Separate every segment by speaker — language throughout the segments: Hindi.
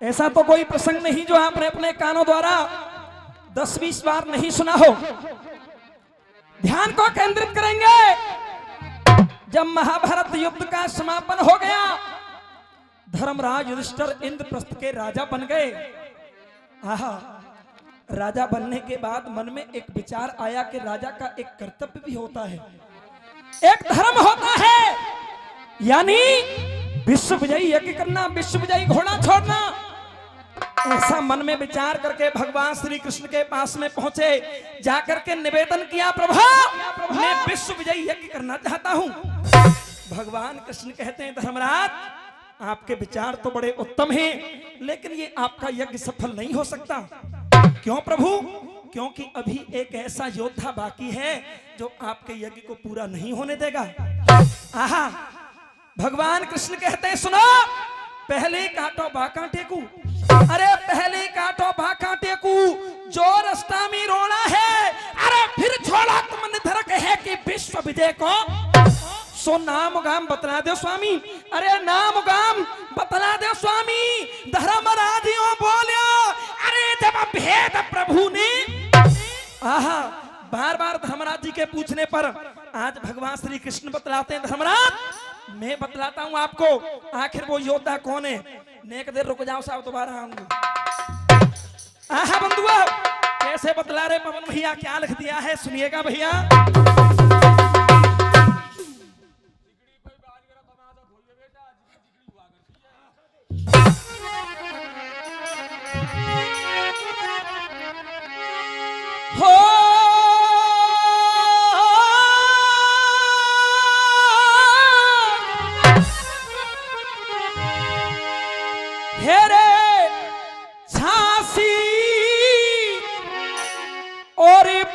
Speaker 1: ऐसा तो कोई प्रसंग नहीं जो आपने अपने कानों द्वारा 10-20 बार नहीं सुना हो। ध्यान को केंद्रित करेंगे। जब महाभारत युद्ध का समापन हो गया, धर्मराज युधिष्ठिर इंद्रप्रस्थ के राजा बन गए। आहा, राजा बनने के बाद मन में एक विचार आया कि राजा का एक कर्तव्य भी होता है, एक धर्म होता है, यानी विश्व विजयी यज्ञ करना, विश्व विजयी घोड़ा छोड़ना। ऐसा मन में विचार करके भगवान श्री कृष्ण के पास में पहुंचे, जाकर के निवेदन किया, प्रभु मैं विश्व विजयी यज्ञ करना चाहता हूं। भगवान कृष्ण कहते हैं, धर्मराज आपके विचार तो बड़े उत्तम हैं, लेकिन ये आपका यज्ञ सफल नहीं हो सकता। क्यों प्रभु? क्योंकि अभी एक ऐसा योद्धा बाकी है जो आपके यज्ञ को पूरा नहीं होने देगा। आहा, भगवान कृष्ण कहते हैं, सुनो, पहले काटो बाका टेकू। अरे पहले काटो बाका टेकू, जो रास्ता में रोना है, अरे फिर छोड़ा तुम निधरक है कि विश्व विजय को सो नाम गाम बतला दो स्वामी। अरे नाम गाम बतला दो स्वामी। धर्मराजियों बोलियो, अरे जब भेद प्रभु ने, आहा, बार बार धर्मराज जी के पूछने पर आज भगवान श्री कृष्ण बतलाते हैं, धर्मराज मैं बतलाता हूं आपको, आखिर वो योद्धा कौन है। नेक देर रुक जाओ साहब, दोबारा आऊंगा। आहा बंधुआ, कैसे बतला रहे पवन भैया, क्या लिख दिया है सुनिएगा भैया।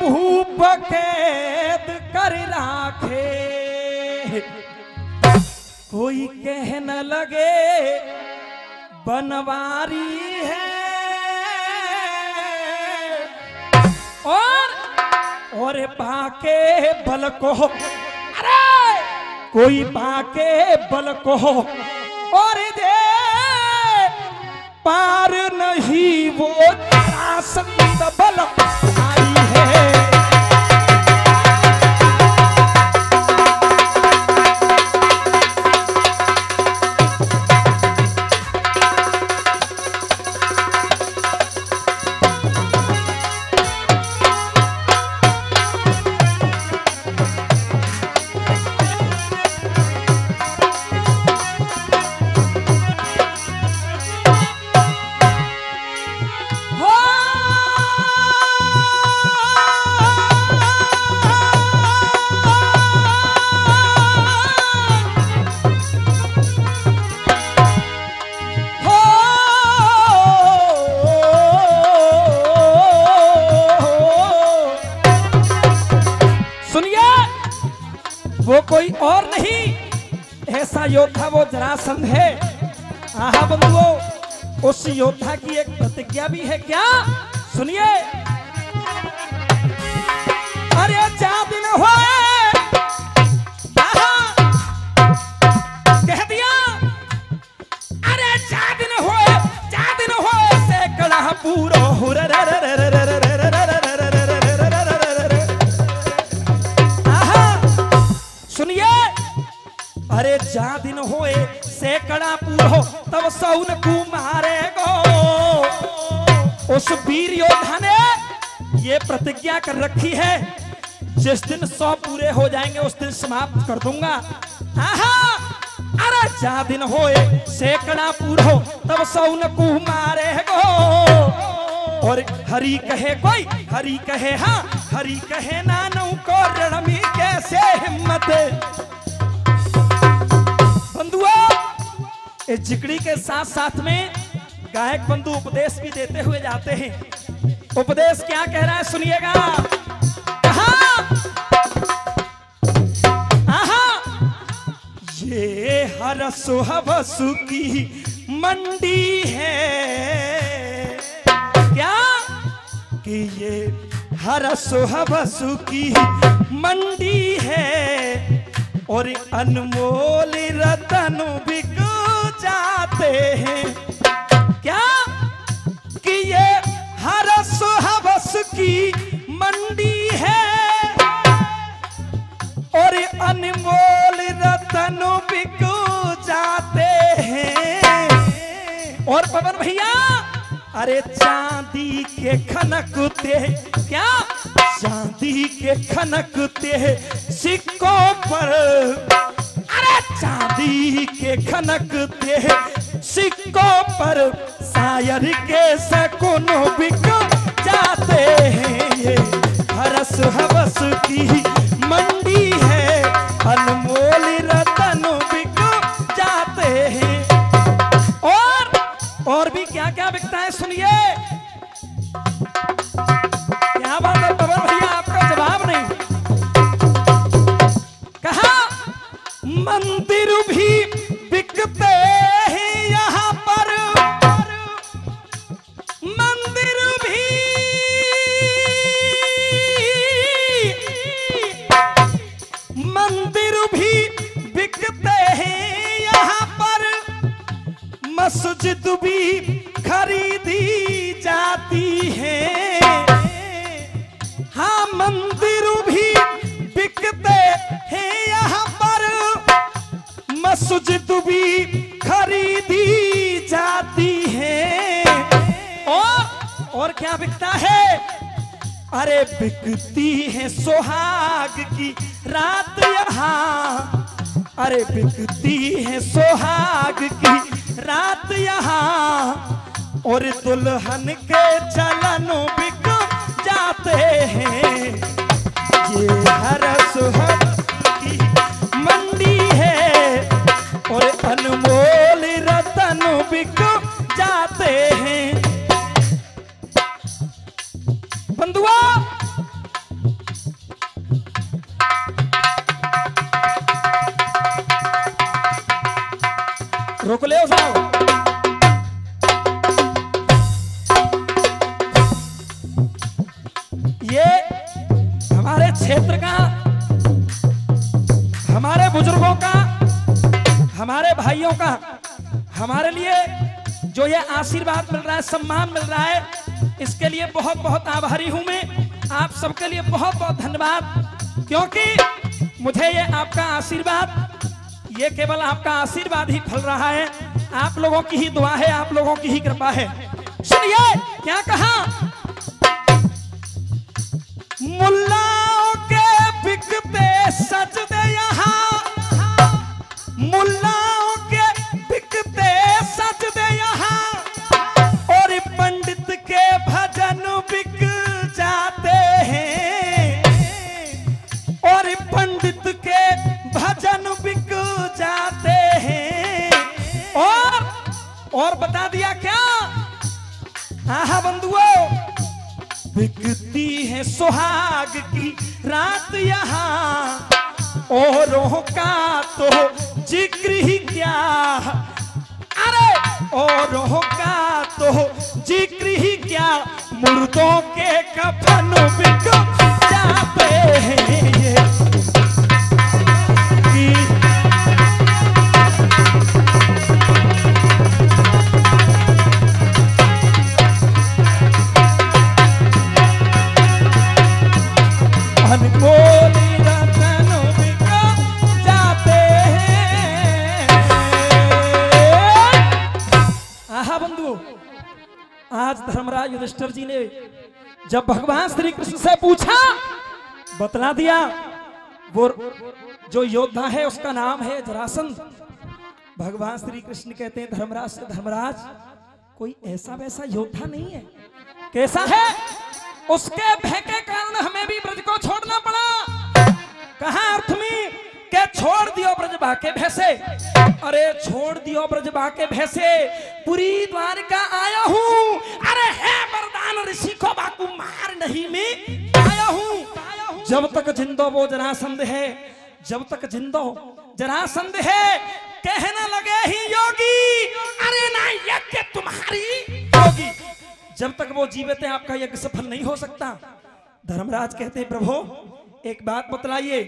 Speaker 1: भूप कैद कर राखे, कोई कह न लगे बनवारी है, और बाके बल को, अरे कोई बाके बल को और दे पार नहीं वो जरासंध बल आई है। वो कोई और नहीं, ऐसा योद्धा वो जरासंध है। आहा बंधुओं, उस योद्धा की एक प्रतिज्ञा भी है, क्या सुनिए। अरे 4 दिन हुए, कह दिया, अरे 4 दिन हुए सैकड़ा पूरा हो रे रे रे रे रे रे। सुनिए, अरे 4 दिन होए सैकड़ा पूरो, तब सौन को मारे गो। उस वीर योद्धा ने ये प्रतिज्ञा कर रखी है, जिस दिन 100 पूरे हो जाएंगे उस दिन समाप्त कर दूंगा। आहा, अरे 4 दिन होए सैकड़ा पूरो, तब सौन को मारे गो। और हरि कहे कोई, हरि कहे हाँ, हरि कहे नानू को रण में कैसे हिम्मत। बंधुओं, इस जिकड़ी के साथ साथ में गायक बंधु उपदेश भी देते हुए जाते हैं। उपदेश क्या कह रहा है सुनिएगा। ये हर सुहवसु की मंडी है, क्या कि ये हर सुहवसु की मंडी है, और अनमोल रतन बिक जाते हैं। क्या की मंडी है और अनमोल रतन बिक जाते हैं। और पवन भैया अरे चांदी के खनकते, क्या चांदी के खनकते सिक्कों पर, अरे चांदी के खनकते सिक्कों पर शायर के सकोनों बिक जाते हैं। ये हरस हवस की मंडी है, अनमोल रतन बिक जाते हैं। और भी क्या क्या बिकता है सुनिए। क्या बात है पवन भैया, आपका जवाब नहीं। कहा मंदिर भी बिकते हैं यहाँ पर, मंदिर भी बिकते हैं यहाँ पर, मस्जिद भी खरीदी जाती है। हाँ मंदिर भी बिकते हैं यहाँ पर, मस्जिद भी खरीदी जाती है। और क्या बिकता है? अरे बिकती है सुहाग की रात यहाँ, अरे बिकती है सुहाग की रात यहाँ, और दुल्हन के चलनों बिक जाते हैं। ये हरस की मंडी है और अनमोल रतन बिक जाते हैं। बंधुआ रोक ले साहब। ये हमारे क्षेत्र का, हमारे बुजुर्गों का, हमारे भाइयों का, हमारे लिए जो ये आशीर्वाद मिल रहा है, सम्मान मिल रहा है, इसके लिए बहुत बहुत आभारी हूं मैं। आप सबके लिए बहुत बहुत धन्यवाद, क्योंकि मुझे ये आपका आशीर्वाद, ये केवल आपका आशीर्वाद ही फल रहा है। आप लोगों की ही दुआ है, आप लोगों की ही कृपा है। सुनिए क्या कहा, मुल्लाओं के बिकते सजदे यहाँ, मुल्लाओं के बिकते सजदे यहाँ, और पंडित के भजन बिक जाते हैं, और पंडित के भजन बिक जाते हैं। और बता दिया क्या? हाँ बंधुओं, बिकती है सुहाग की रात यहाँ, औरों का तो जिक्र ही क्या, अरे औरों का तो जिक्र ही क्या, मुर्दों के कफन बिक जाते हैं। आज धर्मराज युधिष्ठिर जी ने जब भगवान श्री कृष्ण से पूछा, बतला दिया। वो जो योद्धा है उसका नाम है जरासंध। भगवान श्री कृष्ण कहते हैं धर्मराज से, धर्मराज कोई ऐसा वैसा योद्धा नहीं है। कैसा है? उसके भय के कारण हमें भी ब्रज को छोड़ना पड़ा। कहा अर्थ में के छोड़ दियो ब्रज बाके भैसे, अरे छोड़ दियो ब्रज बाके भैसे, पूरी द्वारका आया हूँ, अरे है वरदान ऋषि को बाकू मार नहीं में आया हूँ। जब तक जिंदो वो जरासंध है, जब तक जिंदो जरासंध है, कहने लगे ही योगी, अरे ना यज्ञ तुम्हारी योगी। जब तक वो जीवित है आपका यज्ञ सफल नहीं हो सकता। धर्मराज कहते हैं प्रभु एक बात बतलाइए,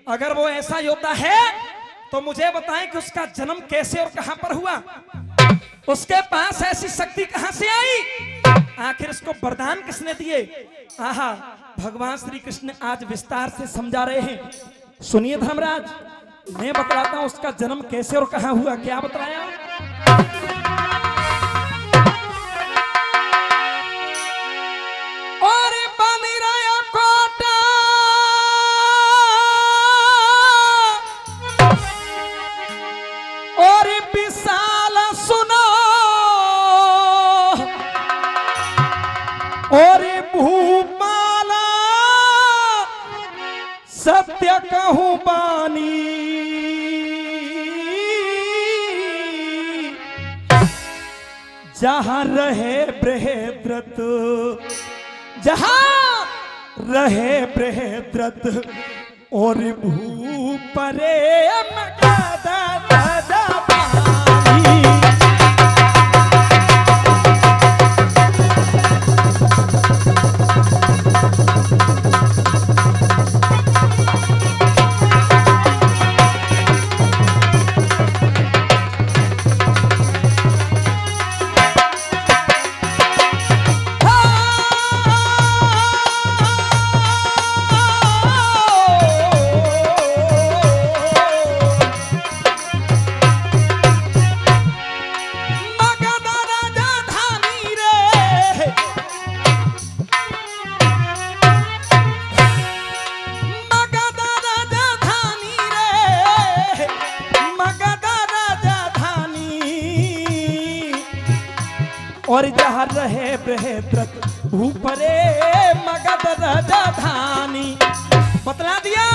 Speaker 1: अगर वो ऐसा योद्धा है तो मुझे बताएं कि उसका जन्म कैसे और कहां पर हुआ, उसके पास ऐसी शक्ति कहां से आई। आखिर इसको वरदान किसने दिए? आहा, भगवान श्री कृष्ण आज विस्तार से समझा रहे हैं। सुनिए धर्मराज, मैं बतलाता हूं उसका जन्म कैसे और कहां हुआ। क्या बतलाया? और बनी रहा कोटा और विशाल सुनो और भूपाला सत्य कहूं बानी, जहां रहे बृहद्रथ, जहां रहे बृहद्रथ और भूपरे मगध राजधानी। और जहाँ रहे बृहद्रथ भूपरे मगध राजधानी। बतला दिया,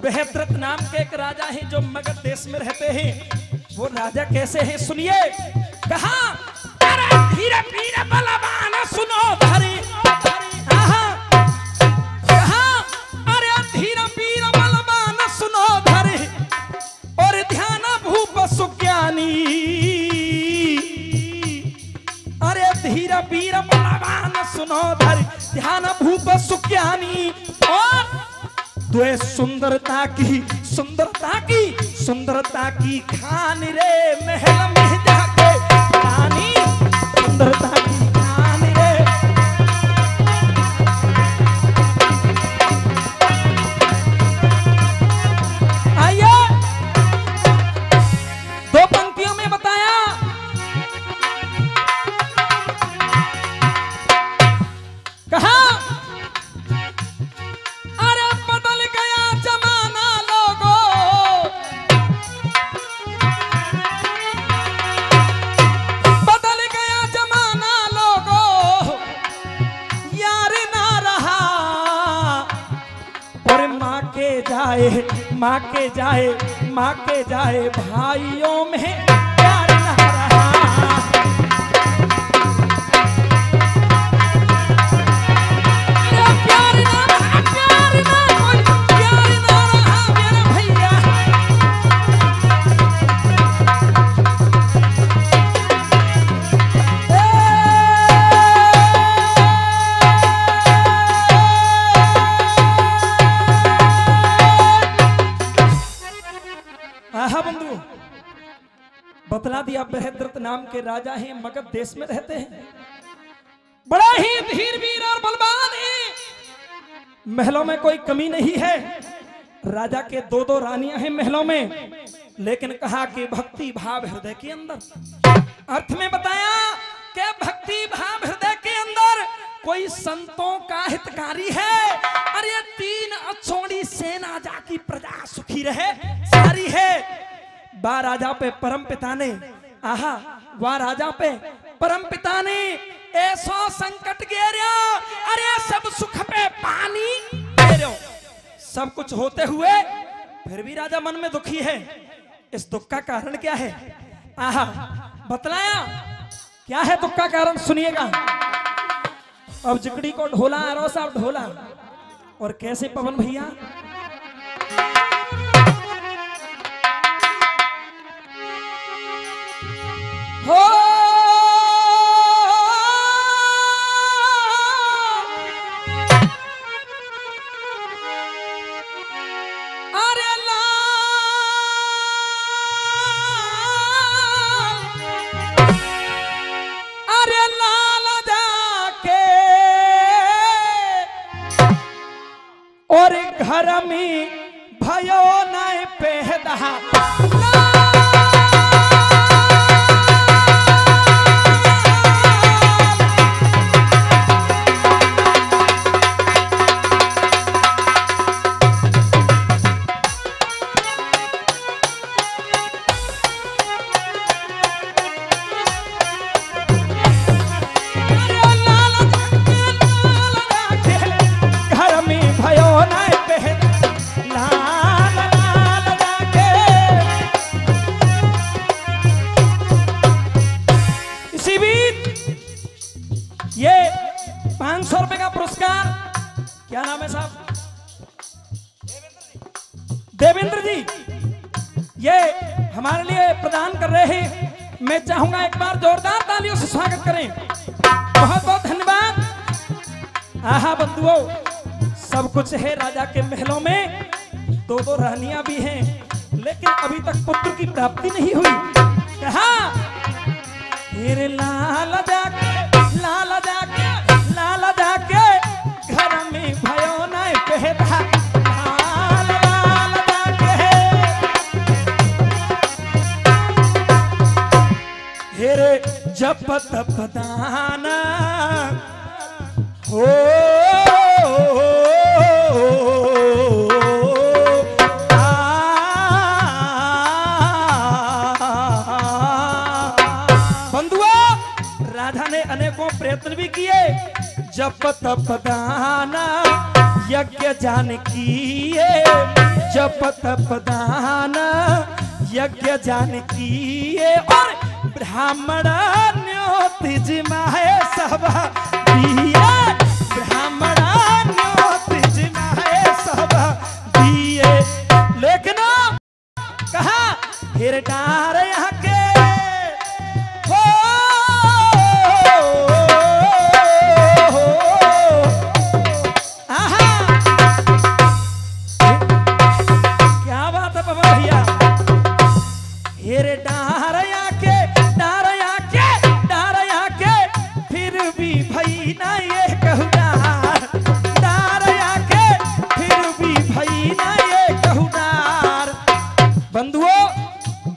Speaker 1: बृहद्रथ नाम के एक राजा हैं जो मगध देश में रहते हैं। वो राजा कैसे हैं सुनिए। कहा, अरे धीरे धीरे बलवान सुनो धरी। कहा, अरे धीरे धीरे बलवान सुनो धरी और ध्यान भूप सुज्ञानी। अरे धीर वीर बलवान सुनो धरि ध्यान भूप सुज्ञानी। और द्वे सुंदरता की सुंदरता की खान रे महल में जाके रानी, सुंदरता की खान रे। आइए दो पंक्तियों में बताया। कहा, अरे बदल गया जमाना लोगों, बदल गया जमाना लोगों, यार ना रहा। और माँ के जाए भाइयों में प्यार ना रहा। बंधु बतला दिया, बृहद्रथ नाम के राजा हैं, मगध देश में रहते हैं, बड़ा ही धीर वीर और बलवान है। महलों में कोई कमी नहीं है। राजा के दो दो रानियां हैं महलों में, लेकिन कहा कि भक्ति भाव हृदय के अंदर। अर्थ में बताया कि भक्ति भाव हृदय के अंदर कोई संतों का हितकारी है। अरे तीन अछोड़ी सेना जाकी प्रजा सुखी रहे सारी है। बा राजा पे परम पिता ने, आहा वाह राजा पे परम पिता ने ऐसा संकट घेरिया। अरे सब सुख पे पानी घेरो। सब कुछ होते हुए फिर भी राजा मन में दुखी है। इस दुख का कारण क्या है? आहा बतलाया क्या है दुख का कारण, सुनिएगा। अब जिकड़ी को ढोला आरो साहब ढोला, और कैसे पवन भैया हो। अरे लाल घर में भयो नहीं पैदा ये 500 रुपए का पुरस्कार क्या नाम है साहब? देवेंद्र जी ये हमारे लिए प्रदान कर रहे हैं। मैं चाहूंगा एक बार जोरदार तालियों से स्वागत करें। बहुत बहुत धन्यवाद। आहा बंधुओं, सब कुछ है राजा के महलों में, दो रानियां भी हैं, लेकिन अभी तक पुत्र की प्राप्ति नहीं हुई। कहा लाल जाके घर में भयो नहीं पैदा लाल जाके हेरे जप तप दाना हो राधा ने अनेकों प्रयत्न भी किए, जप तप दाना यज्ञ जान किए, जप तप दाना यज्ञ जान किए, और ब्राह्मण न्योति जिमाए सब दिए, ब्राह्मण न्योति जिमाए सब दिए। लेकिन कहा फिर डार यहाँ के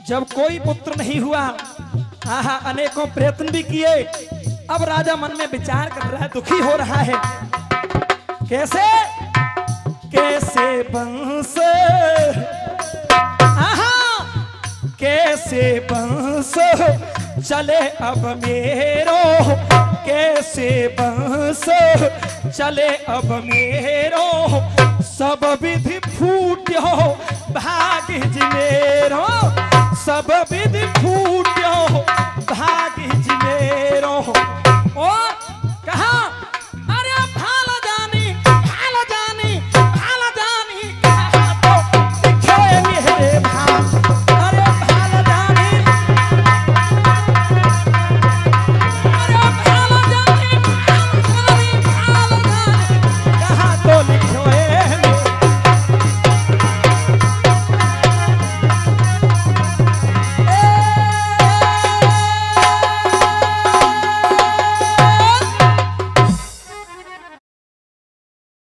Speaker 1: जब कोई पुत्र नहीं हुआ, आहा अनेकों प्रयत्न भी किए, अब राजा मन में विचार कर रहा है, दुखी हो रहा है। कैसे कैसे बंस आहा कैसे बंस चले अब मेरो, कैसे बंस चले अब मेरो, सब विधि फूट्यो भाग्य जी मेरो, सब विधि फूट